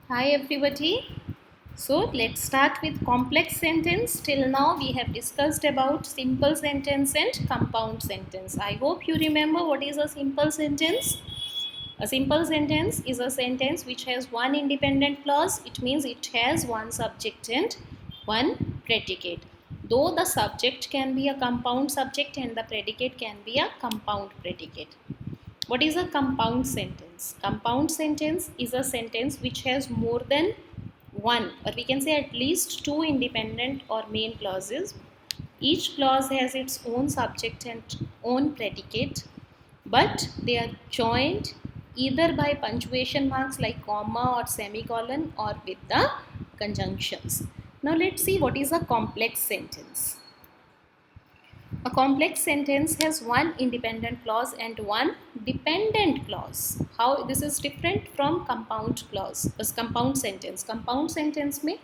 Hi everybody. So let's start with complex sentence. Till now we have discussed about simple sentence and compound sentence. I hope you remember what is a simple sentence. A simple sentence is a sentence which has one independent clause. It means it has one subject and one predicate. Though the subject can be a compound subject and the predicate can be a compound predicate. What is a compound sentence? Compound sentence is a sentence which has more than one, or we can say at least two independent or main clauses. Each clause has its own subject and own predicate, but they are joined either by punctuation marks like comma or semicolon or with the conjunctions. Now let's see what is a complex sentence. A complex sentence has one independent clause and one dependent clause. How this is different from compound clause? As compound sentence. Compound sentence में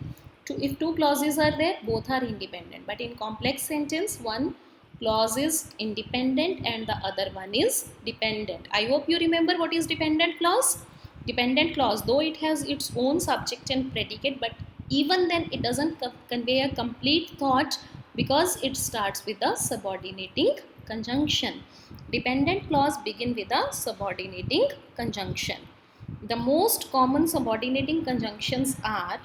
if two clauses are there, both are independent. But in complex sentence, one clause is independent and the other one is dependent. I hope you remember what is dependent clause. Dependent clause, though it has its own subject and predicate, but even then it doesn't convey a complete thought because it starts with a subordinating conjunction. Dependent clause begin with a subordinating conjunction. The most common subordinating conjunctions are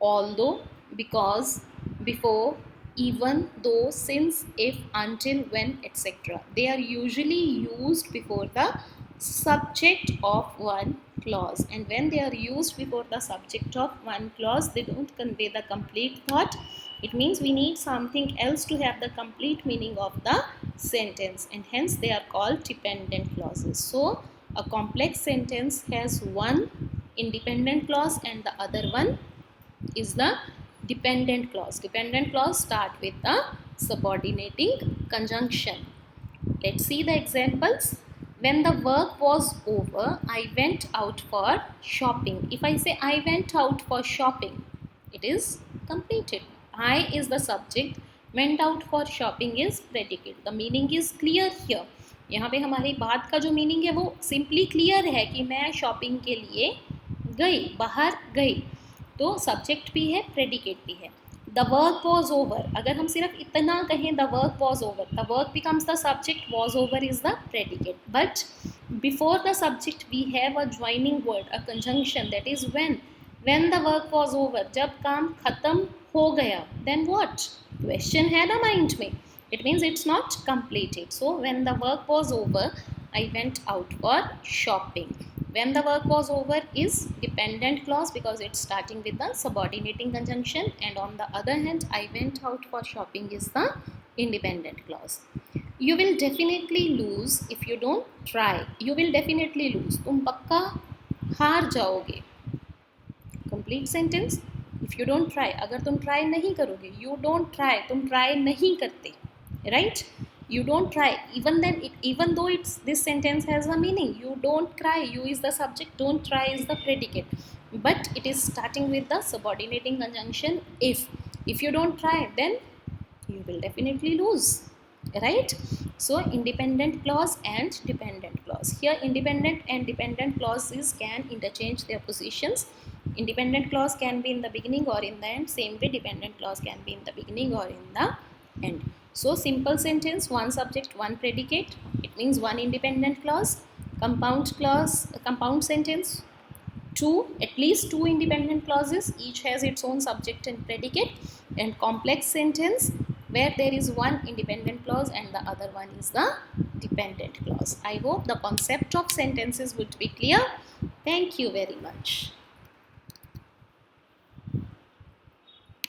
although, because, before, even, though, since, if, until, when, etc. They are usually used before the subject of one clause, and when they are used before the subject of one clause, they don't convey the complete thought. It means we need something else to have the complete meaning of the sentence, and hence they are called dependent clauses. So a complex sentence has one independent clause and the other one is the dependent clause. Dependent clause start with the subordinating conjunction. Let's see the examples. When the work was over, I went out for shopping. If I say I went out for shopping, it is completed. I is the subject, went out for shopping is predicate. The meaning is clear here. यहाँ पे हमारी बात का जो meaning है वो simply clear है कि मैं शॉपिंग के लिए गई, बाहर गई. तो सब्जेक्ट भी है, प्रेडिकेट भी है. द वर्क वॉज ओवर, अगर हम सिर्फ इतना कहें the work was over, the work becomes the subject, was over is the predicate. But before the subject we have a joining word, a conjunction, that is when the work was over, जब काम खत्म हो गया, then what, question है ना mind में, it means it's not completed. So when the work was over, I went out for shopping. When the work was over is dependent clause because it's starting with the subordinating conjunction, and on the other hand I went out for shopping is the independent clause. You will definitely lose if you don't try. You will definitely lose, तुम पक्का हार जाओगे. Complete sentence. If you don't try, अगर तुम try नहीं करोगे, you don't try, तुम try नहीं करते, right? You don't try. Even though this sentence has a meaning, you don't try, you is the subject, don't try is the predicate, but it is starting with the subordinating conjunction if you don't try, then you will definitely lose, right? So independent clause and dependent clause. Here independent and dependent clauses can interchange their positions. Independent clause can be in the beginning or in the end. Same way dependent clause can be in the beginning or in the end. So simple sentence, one subject, one predicate, it means one independent clause. Compound clause, compound sentence, at least two independent clauses, each has its own subject and predicate. And complex sentence where there is one independent clause and the other one is the dependent clause. I hope the concept of sentences would be clear. Thank you very much.